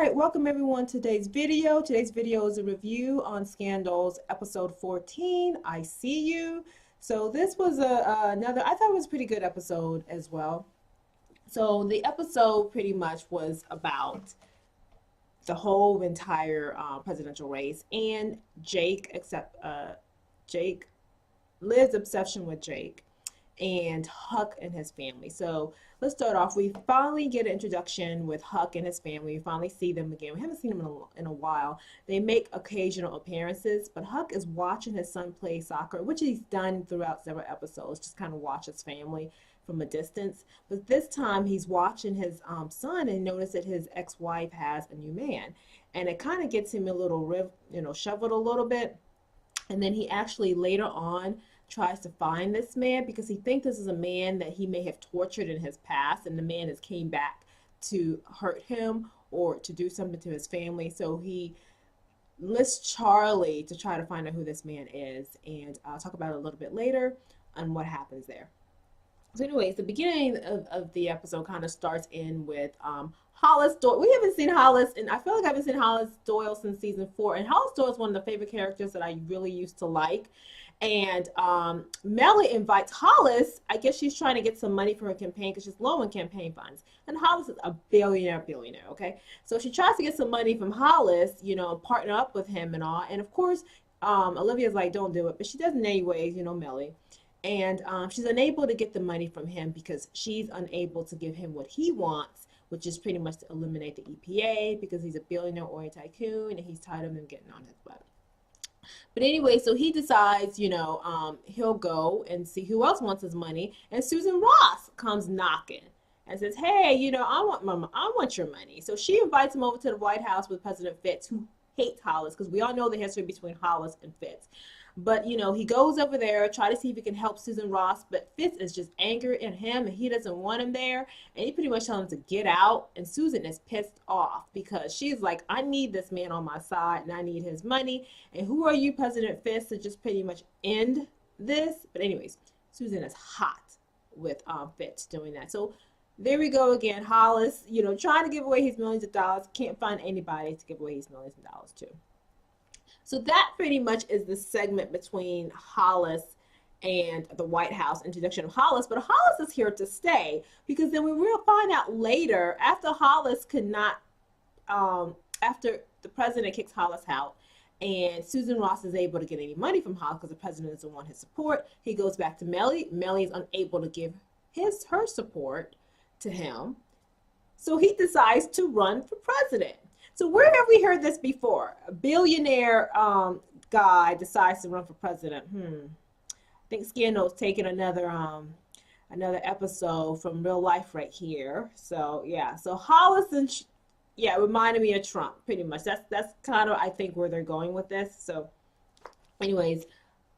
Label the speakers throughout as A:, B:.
A: right, welcome everyone to today's video. Today's video is a review on Scandal's episode 14, I See You. So this was another, I thought it was a pretty good episode as well. So the episode pretty much was about the whole entire presidential race and Jake, Liv's obsession with Jake and Huck and his family. So let's start off. We finally get an introduction with Huck and his family. We finally see them again. We haven't seen them in a while. They make occasional appearances, but Huck is watching his son play soccer, which he's done throughout several episodes, just kind of watch his family from a distance. But this time he's watching his son and notice that his ex-wife has a new man. And it kind of gets him a little, shoveled a little bit. And then he actually later on tries to find this man because he thinks this is a man that he may have tortured in his past, and the man has came back to hurt him or to do something to his family. So he lists Charlie to try to find out who this man is, and I'll talk about it a little bit later on what happens there. So anyways, the beginning of the episode kind of starts in with Hollis Doyle. We haven't seen Hollis, and I feel like I haven't seen Hollis Doyle since season 4. And Hollis Doyle is one of the favorite characters that I really used to like. And Melly invites Hollis. I guess she's trying to get some money for her campaign because she's low on campaign funds. And Hollis is a billionaire, okay? So she tries to get some money from Hollis, partner up with him and all. And of course, Olivia's like, don't do it. But she does it anyways, Melly. And she's unable to get the money from him because she's unable to give him what he wants, which is pretty much to eliminate the EPA because he's a billionaire or a tycoon and he's tired of him getting on his butt. But anyway, so he decides, he'll go and see who else wants his money. And Susan Ross comes knocking and says, hey, I want your money. So she invites him over to the White House with President Fitz, who hates Hollis, because we all know the history between Hollis and Fitz. But, he goes over there, try to see if he can help Susan Ross, but Fitz is just angry at him, and he doesn't want him there, and he pretty much tells him to get out, and Susan is pissed off, because she's like, I need this man on my side, and I need his money, and who are you, President Fitz, to just pretty much end this? But anyways, Susan is hot with Fitz doing that. So there we go again, Hollis, trying to give away his millions of dollars, can't find anybody to give away his millions of dollars to. So that pretty much is the segment between Hollis and the White House, introduction of Hollis. But Hollis is here to stay because then we will find out later, after Hollis could not, after the president kicks Hollis out and Susan Ross is able to get any money from Hollis because the president doesn't want his support, he goes back to Melly. Melly is unable to give her support to him. So he decides to run for president. So where have we heard this before? A billionaire guy decides to run for president. I think Scanal's taking another episode from real life right here. So yeah, so Hollis and reminded me of Trump pretty much. That's kind of I think where they're going with this. So anyways,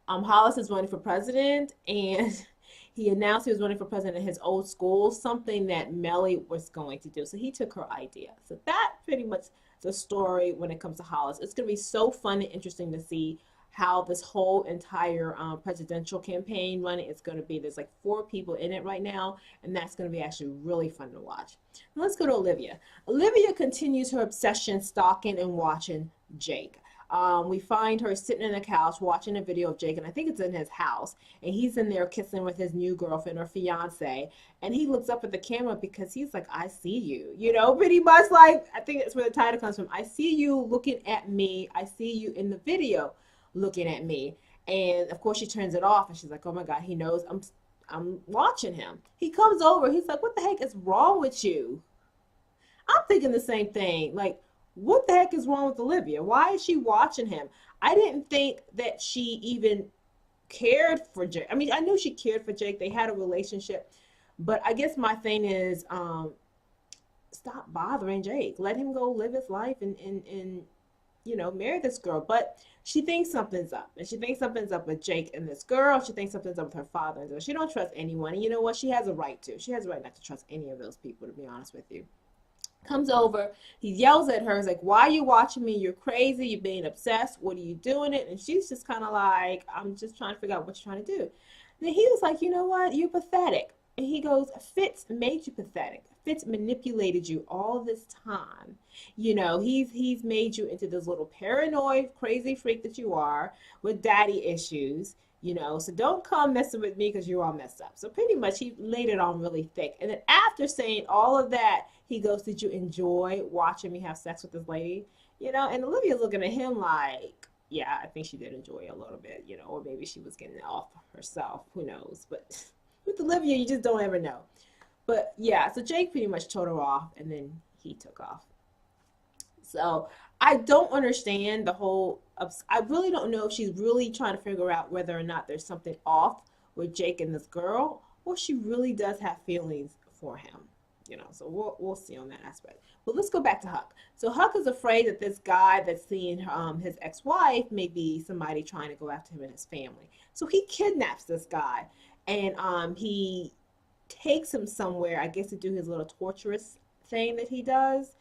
A: Hollis is running for president and he announced he was running for president in his old school, something that Melly was going to do. So he took her idea. So that pretty much the story when it comes to Hollis. It's going to be so fun and interesting to see how this whole entire presidential campaign running is going to be. There's like 4 people in it right now, and that's going to be actually really fun to watch. Now let's go to Olivia. Olivia continues her obsession stalking and watching Jake. We find her sitting on the couch watching a video of Jake, and I think it's in his house, and he's in there kissing with his new girlfriend or fiance, and he looks up at the camera because he's like, I see you, pretty much like, I think that's where the title comes from. I see you looking at me. I see you in the video looking at me. And of course she turns it off and she's like, oh my God, he knows I'm watching him. He comes over. He's like, what the heck is wrong with you? I'm thinking the same thing. Like, what the heck is wrong with Olivia? Why is she watching him? I didn't think that she even cared for Jake. I mean, I knew she cared for Jake. They had a relationship. But I guess my thing is, stop bothering Jake. Let him go live his life and marry this girl. But she thinks something's up. And she thinks something's up with Jake and this girl. She thinks something's up with her father. And so she don't trust anyone. And you know what? She has a right to. She has a right not to trust any of those people, to be honest with you. Comes over, he yells at her, he's like, why are you watching me? You're crazy, you're being obsessed, what are you doing it? And she's just kind of like, I'm just trying to figure out what you're trying to do. And then he was like, you know what, you're pathetic. And he goes, Fitz made you pathetic. Fitz manipulated you all this time. He's made you into this little paranoid, crazy freak that you are with daddy issues. So don't come messing with me because you're all messed up. So pretty much he laid it on really thick. And then after saying all of that, he goes, did you enjoy watching me have sex with this lady? And Olivia's looking at him like, yeah, I think she did enjoy it a little bit, or maybe she was getting it off herself. Who knows? But with Olivia, you just don't ever know. But yeah, so Jake pretty much told her off and then he took off. So I don't understand the whole, I really don't know if she's really trying to figure out whether or not there's something off with Jake and this girl, or she really does have feelings for him. So we'll see on that aspect. But let's go back to Huck. So Huck is afraid that this guy that's seeing his ex-wife may be somebody trying to go after him and his family. So he kidnaps this guy, and he takes him somewhere, I guess, to do his little torturous thing that he does,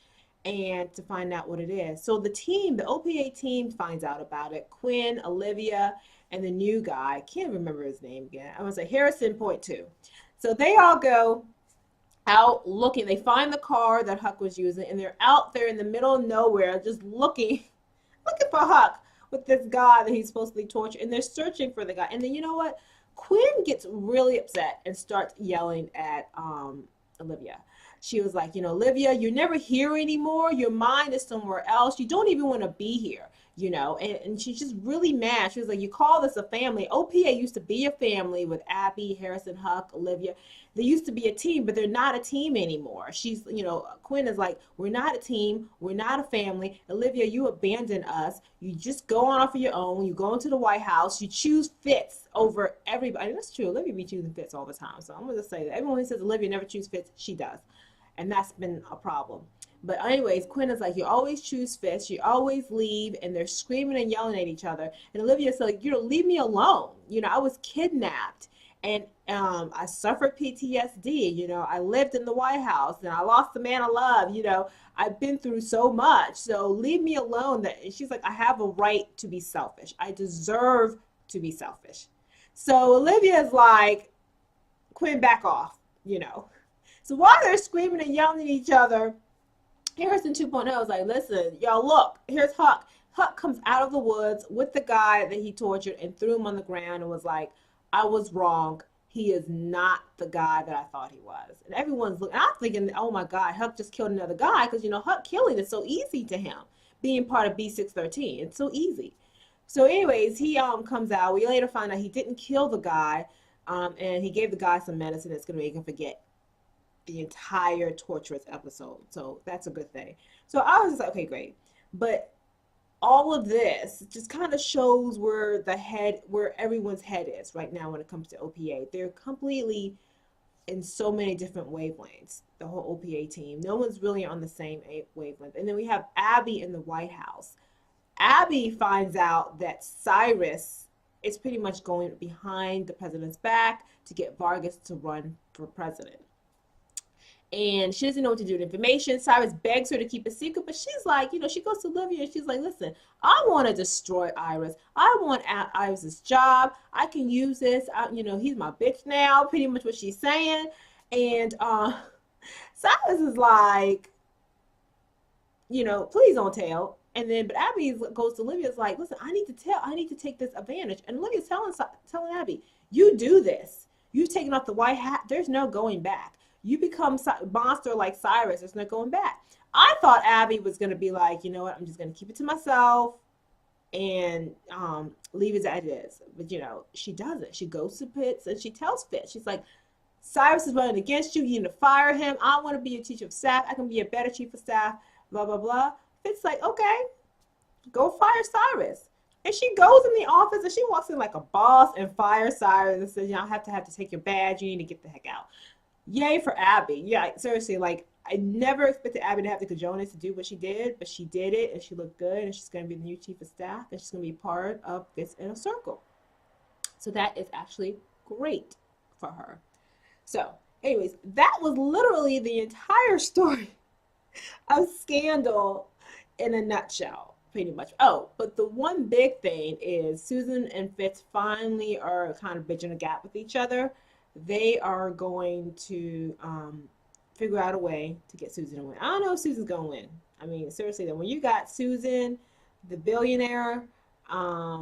A: and to find out what it is. So the OPA team finds out about it. Quinn, Olivia, and the new guy, I can't remember his name again. I want to say Harrison Point 2. So they all go out looking. They find the car that Huck was using, and they're out there in the middle of nowhere just looking for Huck with this guy that he's supposed to be torturing, and they're searching for the guy. And then you know what? Quinn gets really upset and starts yelling at Olivia. She was like, Olivia, you're never here anymore. Your mind is somewhere else. You don't even want to be here, and she's just really mad. She was like, you call this a family. OPA used to be a family with Abby, Harrison, Huck, Olivia. They used to be a team, but they're not a team anymore. Quinn is like, we're not a team. We're not a family. Olivia, you abandoned us. You just go on off of your own. You go into the White House. You choose Fitz over everybody. And that's true. Olivia be choosing Fitz all the time. So I'm going to say that. Everyone who says Olivia never chooses Fitz, she does. And that's been a problem. But anyways, Quinn is like, you always choose Fitz. You always leave. And they're screaming and yelling at each other. And Olivia's like, leave me alone. I was kidnapped. And I suffered PTSD. I lived in the White House and I lost the man I love. I've been through so much. So leave me alone. And she's like, I have a right to be selfish. I deserve to be selfish. So Olivia is like, Quinn, back off. So while they're screaming and yelling at each other, Harrison 2.0 is like, listen, y'all, look, here's Huck. Huck comes out of the woods with the guy that he tortured and threw him on the ground and was like, I was wrong. He is not the guy that I thought he was. And everyone's looking. I'm thinking, oh my God, Huck just killed another guy because, Huck killing is so easy to him. Being part of B613, it's so easy. So anyways, he comes out. We later find out he didn't kill the guy, and he gave the guy some medicine that's going to make him forget the entire torturous episode. So that's a good thing. So I was just like, okay, great. But all of this just kind of shows where everyone's head is right now when it comes to OPA. They're completely in so many different wavelengths, the whole OPA team. No one's really on the same wavelength. And then we have Abby in the White House. Abby finds out that Cyrus is pretty much going behind the president's back to get Vargas to run for president. And she doesn't know what to do with information. Cyrus begs her to keep it secret, but she's like, she goes to Olivia and she's like, listen, I want to destroy Iris. I want Iris's job. I can use this. He's my bitch now, pretty much what she's saying. And Cyrus is like, please don't tell. And then, but Abby goes to Olivia, is like, listen, I need to take this advantage. And Olivia's telling Abby, you do this. You've taken off the white hat. There's no going back. You become monster like Cyrus. There's no going back. I thought Abby was going to be like, you know what, I'm just going to keep it to myself and leave it as it is. But, she doesn't. She goes to Fitz and she tells Fitz, she's like, Cyrus is running against you. You need to fire him. I want to be a chief of staff. I can be a better chief of staff, blah, blah, blah. Fitz like, okay, go fire Cyrus. And she goes in the office and she walks in like a boss and fires Cyrus and says, I have to take your badge. You need to get the heck out. Yay for Abby. Yeah, seriously, like, I never expected Abby to have the cojones to do what she did, but she did it, and she looked good, and she's going to be the new chief of staff, and she's going to be part of Fitz Inner Circle. So that is actually great for her. So, anyways, that was literally the entire story of Scandal in a nutshell, pretty much. Oh, but the one big thing is Susan and Fitz finally are kind of bridging a gap with each other. they are going to figure out a way to get Susan to win. I don't know if Susan's gonna win. I mean, seriously, though, when you got Susan, the billionaire,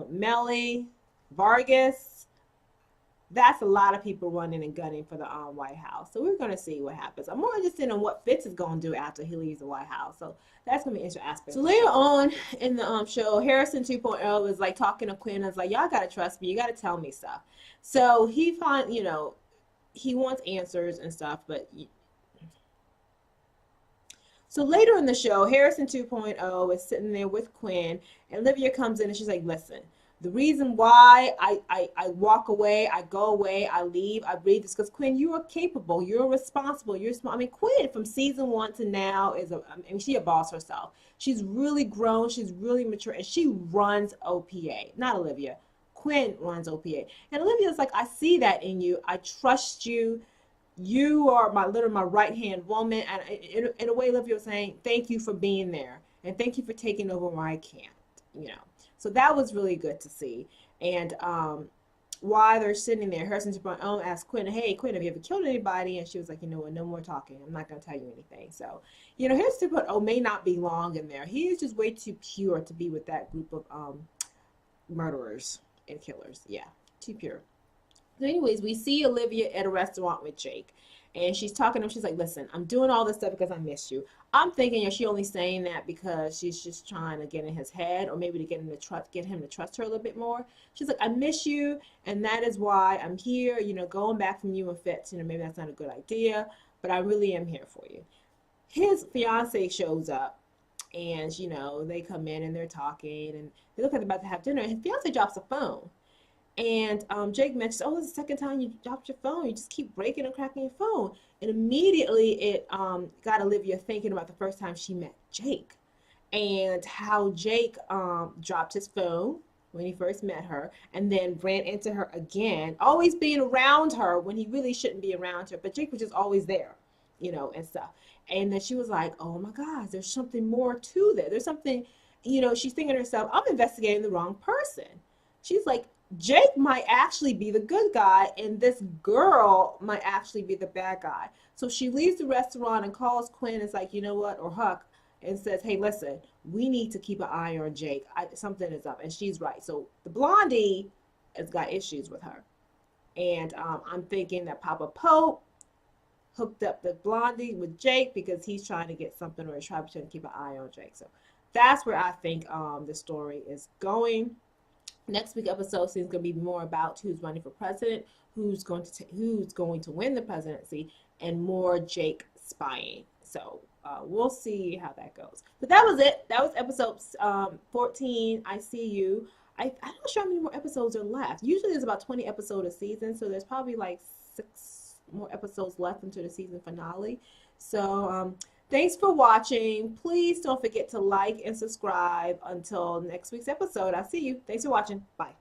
A: Melly, Vargas, that's a lot of people running and gunning for the White House. So we're going to see what happens. I'm more interested in what Fitz is going to do after he leaves the White House. So that's going to be an interesting aspect. So later on in the show, Harrison 2.0 is like talking to Quinn. Is like, y'all got to trust me. You got to tell me stuff. So he he wants answers and stuff, but so later in the show, Harrison 2.0 is sitting there with Quinn, and Olivia comes in and she's like, listen, the reason why I walk away, I go away, I leave, I breathe is because, Quinn, you are capable, you're responsible, you're smart. I mean, Quinn from season 1 to now she's a boss herself. She's really grown, she's really mature, and she runs OPA. Not Olivia. Quinn runs OPA. And Olivia's like, I see that in you. I trust you. You are literally my right-hand woman. And in a way, Olivia was saying, thank you for being there. And thank you for taking over where I can't, So that was really good to see. And while they're sitting there, Harrison 2.0 asked Quinn, hey, Quinn, have you ever killed anybody? And she was like, you know what, no more talking. I'm not going to tell you anything. So, Harrison 2.0 may not be long in there. He is just way too pure to be with that group of murderers and killers. Yeah, too pure. So anyways, we see Olivia at a restaurant with Jake, and she's talking to him. She's like, listen, I'm doing all this stuff because I miss you. I'm thinking, is she only saying that because she's just trying to get in his head, or maybe to get him to trust her a little bit more? She's like, I miss you, and that is why I'm here, going back from you and Fitz, maybe that's not a good idea, but I really am here for you. His fiance shows up, and, they come in and they're talking, and they look like they're about to have dinner, and his fiance drops a phone. And Jake mentions, oh, this is the second time you dropped your phone. You just keep breaking and cracking your phone. And immediately it got Olivia thinking about the first time she met Jake and how Jake dropped his phone when he first met her and then ran into her again, always being around her when he really shouldn't be around her. But Jake was just always there, and stuff. And then she was like, oh my gosh, there's something more to that. There's something, she's thinking to herself, I'm investigating the wrong person. She's like, Jake might actually be the good guy, and this girl might actually be the bad guy. So she leaves the restaurant and calls Quinn and is like, you know what, or Huck, and says, hey, listen, we need to keep an eye on Jake. Something is up, and she's right. So the blondie has got issues with her. And I'm thinking that Papa Pope hooked up the blondie with Jake because he's trying to get something, or he's trying to keep an eye on Jake. So that's where I think the story is going. Next week episode is going to be more about who's running for president, who's going to win the presidency, and more Jake spying. So we'll see how that goes. But that was it. That was episode 14. I See You. I'm not sure how many more episodes are left. Usually there's about 20 episodes a season, so there's probably like 6 more episodes left until the season finale. So thanks for watching. Please don't forget to like and subscribe. Until next week's episode, I'll see you. Thanks for watching. Bye.